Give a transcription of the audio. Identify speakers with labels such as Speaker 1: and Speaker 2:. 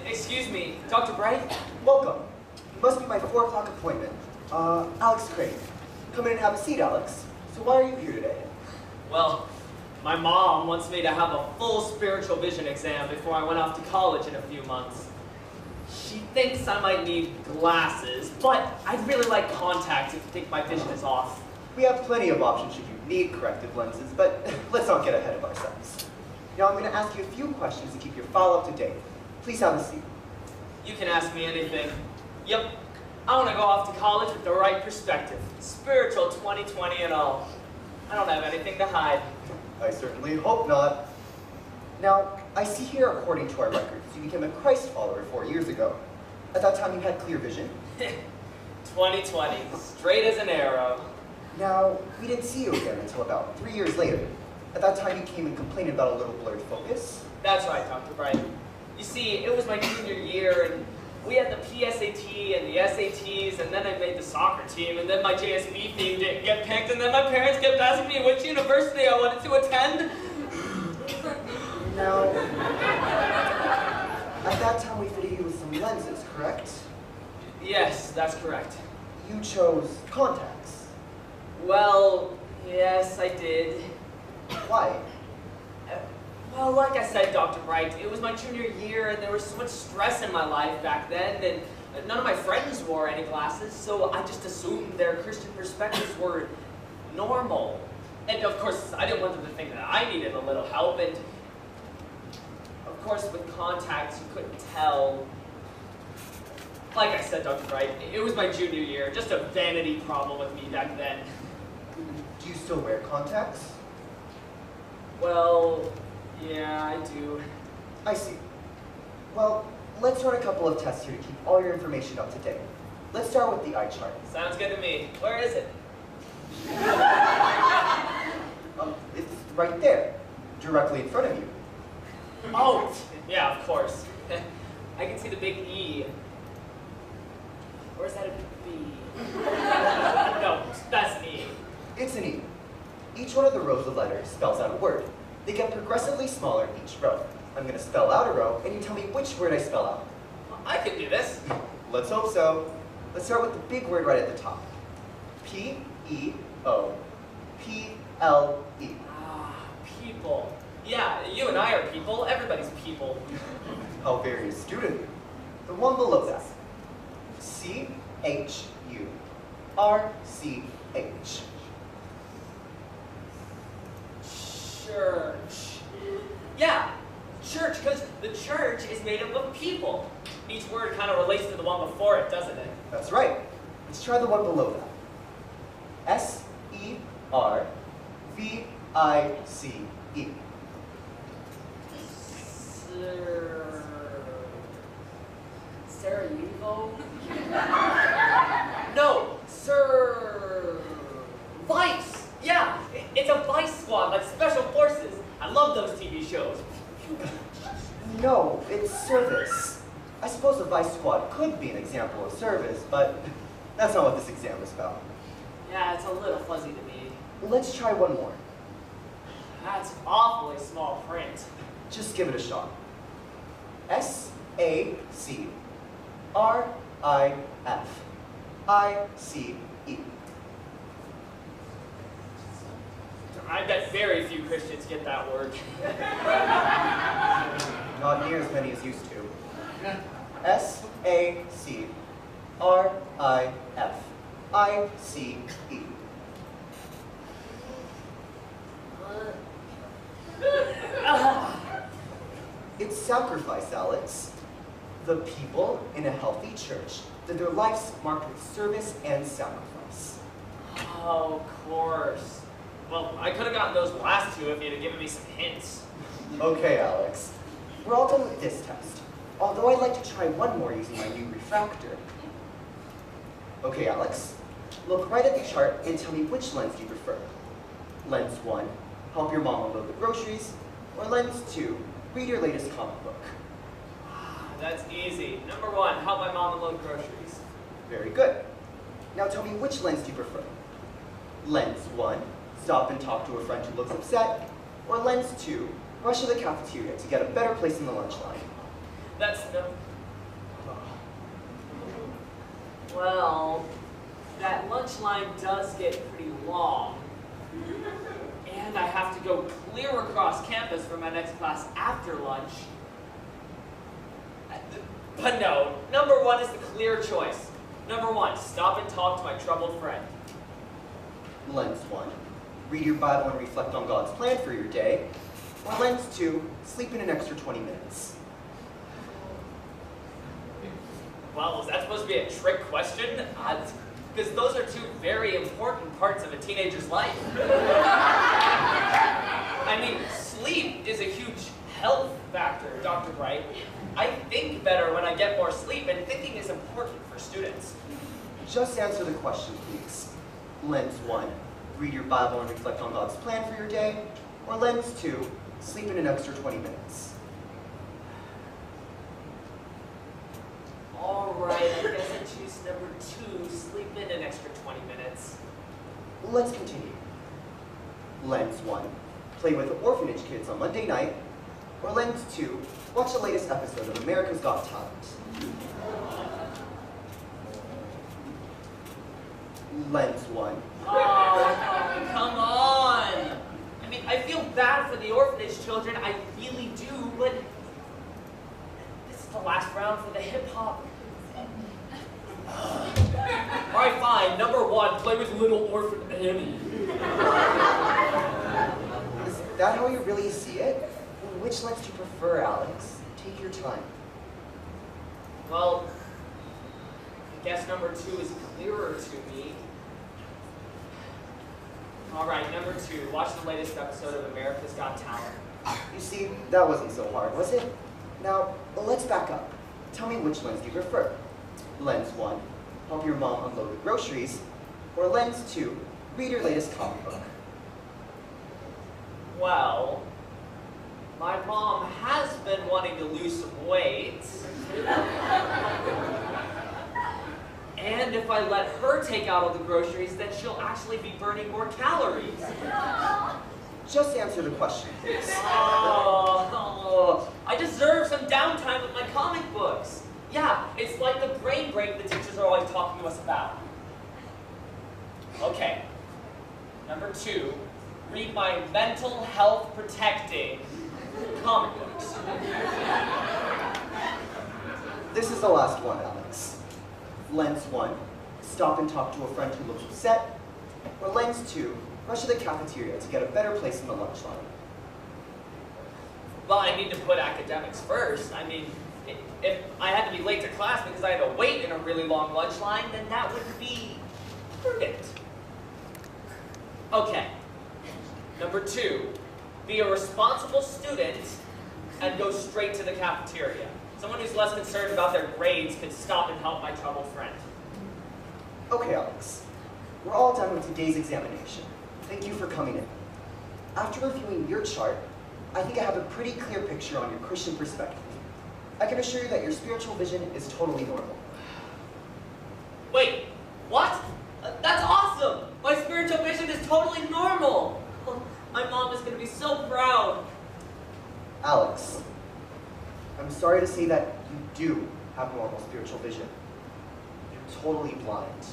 Speaker 1: Excuse me, Dr. Bright?
Speaker 2: Welcome. It must be my 4 o'clock appointment. Alex Crane. Come in and have a seat, Alex. So why are you here today?
Speaker 1: Well, my mom wants me to have a full spiritual vision exam before I went off to college in a few months. She thinks I might need glasses, but I'd really like contacts if you think my vision is off.
Speaker 2: We have plenty of options should you need corrective lenses, but let's not get ahead of ourselves. Now I'm going to ask you a few questions to keep your file up to date. Please have a seat.
Speaker 1: You can ask me anything. Yep, I want to go off to college with the right perspective. Spiritual 2020 and all. I don't have anything to hide.
Speaker 2: I certainly hope not. Now, I see here, according to our records, you became a Christ follower 4 years ago. At that time, you had clear vision.
Speaker 1: 2020, straight as an arrow.
Speaker 2: Now, we didn't see you again until about 3 years later. At that time, you came and complained about a little blurred focus.
Speaker 1: That's right, Dr. Bright. You see, it was my junior year, and we had the PSAT and the SATs, and then I made the soccer team, and then my JSB theme didn't get picked, and then my parents kept asking me which university I wanted to attend.
Speaker 2: Now, at that time, we fitted you with some lenses, correct?
Speaker 1: Yes, that's correct.
Speaker 2: You chose contacts.
Speaker 1: Well, yes, I did.
Speaker 2: Why?
Speaker 1: Well, like I said, Dr. Bright, it was my junior year, and there was so much stress in my life back then, and none of my friends wore any glasses, so I just assumed their Christian perspectives were normal. And of course, I didn't want them to think that I needed a little help, and of course, with contacts, you couldn't tell. Like I said, Dr. Bright, it was my junior year, just a vanity problem with me back then.
Speaker 2: Do you still wear contacts?
Speaker 1: Well, yeah, I do.
Speaker 2: I see. Well, let's run a couple of tests here to keep all your information up to date. Let's start with the eye chart.
Speaker 1: Sounds good to me. Where is it?
Speaker 2: It's right there, directly in front of you.
Speaker 1: Oh, yeah, of course. I can see the big E. Or is that a B? No, that's an E.
Speaker 2: It's an E. Each one of the rows of letters spells out a word. They get progressively smaller each row. I'm going to spell out a row, and you tell me which word I spell out.
Speaker 1: I can do this.
Speaker 2: Let's hope so. Let's start with the big word right at the top. P-E-O-P-L-E.
Speaker 1: Ah, people. Yeah, you and I are people. Everybody's people.
Speaker 2: How very astute of you. The one below that. C-H-U-R-C-H.
Speaker 1: Church. Yeah, church, because the church is made up of people. Each word kind of relates to the one before it, doesn't it?
Speaker 2: That's right. Let's try the one below that. S-E-R-V-I-C-E.
Speaker 1: Sarajevo? No, Sir... Vice! Yeah, it's a Vice Squad, like Special Forces. I love those TV shows.
Speaker 2: No, it's service. I suppose a Vice Squad could be an example of service, but that's not what this exam is about.
Speaker 1: Yeah, it's a little fuzzy to me.
Speaker 2: Let's try one more.
Speaker 1: That's awfully small print.
Speaker 2: Just give it a shot. S-A-C-R-I-F-I-C-E.
Speaker 1: I bet very few Christians get that word.
Speaker 2: Not near as many as used to. S-A-C-R-I-F-I-C-E. It's sacrifice, Alex. The people in a healthy church that their lives marked with service and sacrifice.
Speaker 1: Oh, of course. Well, I could have gotten those last two if you'd have given me some hints.
Speaker 2: Okay, Alex. We're all done with this test. Although I'd like to try one more using my new refractor. Okay, Alex. Look right at the chart and tell me which lens you prefer. Lens 1, help your mom unload the groceries. Or lens 2, read your latest comic book.
Speaker 1: That's easy. Number 1, help my mom unload groceries.
Speaker 2: Very good. Now tell me which lens do you prefer? Lens 1, stop and talk to a friend who looks upset. Or lens 2, rush to the cafeteria to get a better place in the lunch line.
Speaker 1: That's no... Well, that lunch line does get pretty long. And I have to go clear across campus for my next class after lunch. But no, number one is the clear choice. Number one, stop and talk to my troubled friend.
Speaker 2: Lens 1, read your Bible and reflect on God's plan for your day. Or lens 2, sleep in an extra 20 minutes.
Speaker 1: Well, is that supposed to be a trick question? Because those are two very important parts of a teenager's life. I mean, sleep is a huge health factor, Dr. Bright. I think better when I get more sleep, and thinking is important for students.
Speaker 2: Just answer the question, please. Lens 1, read your Bible and reflect on God's plan for your day. Or lens 2, sleep in an extra 20 minutes.
Speaker 1: All right, I guess I choose number 2, sleep in an extra 20 minutes.
Speaker 2: Let's continue. Lens 1, play with the orphanage kids on Monday night. Or lens 2, watch the latest episode of America's Got Talent. Lens 1.
Speaker 1: Oh, come on! I mean, I feel bad for the orphanage children, I really do, but this is the last round for the hip-hop. All right, fine. Number 1, play with little orphan Annie.
Speaker 2: Is that how you really see it? Which lens do you prefer, Alex? Take your time.
Speaker 1: Well, I guess number 2 is clearer to me. All right, number 2, watch the latest episode of America's Got Talent.
Speaker 2: You see, that wasn't so hard, was it? Now, let's back up. Tell me which lens do you prefer? Lens 1, help your mom unload the groceries. Or lens 2, read your latest comic book.
Speaker 1: Well, my mom has been wanting to lose some weight. And if I let her take out all the groceries, then she'll actually be burning more calories.
Speaker 2: Just answer the question, please.
Speaker 1: Oh, I deserve some downtime with my comic books. Yeah, it's like the brain break the teachers are always talking to us about. Okay, number 2, read my mental health protecting comic books.
Speaker 2: This is the last one, Alex. Lens 1, stop and talk to a friend who looks upset. Or lens 2, rush to the cafeteria to get a better place in the lunch line.
Speaker 1: Well, I need to put academics first. I mean, if I had to be late to class because I had to wait in a really long lunch line, then that would be prudent. Okay. Number 2, be a responsible student and go straight to the cafeteria. Someone who's less concerned about their grades could stop and help my troubled friend.
Speaker 2: Okay, Alex. We're all done with today's examination. Thank you for coming in. After reviewing your chart, I think I have a pretty clear picture on your Christian perspective. I can assure you that your spiritual vision is totally normal.
Speaker 1: Wait, what? That's awesome! My spiritual vision is totally normal! My mom is going to be so proud.
Speaker 2: Alex, I'm sorry to say that you do have normal spiritual vision. You're totally blind.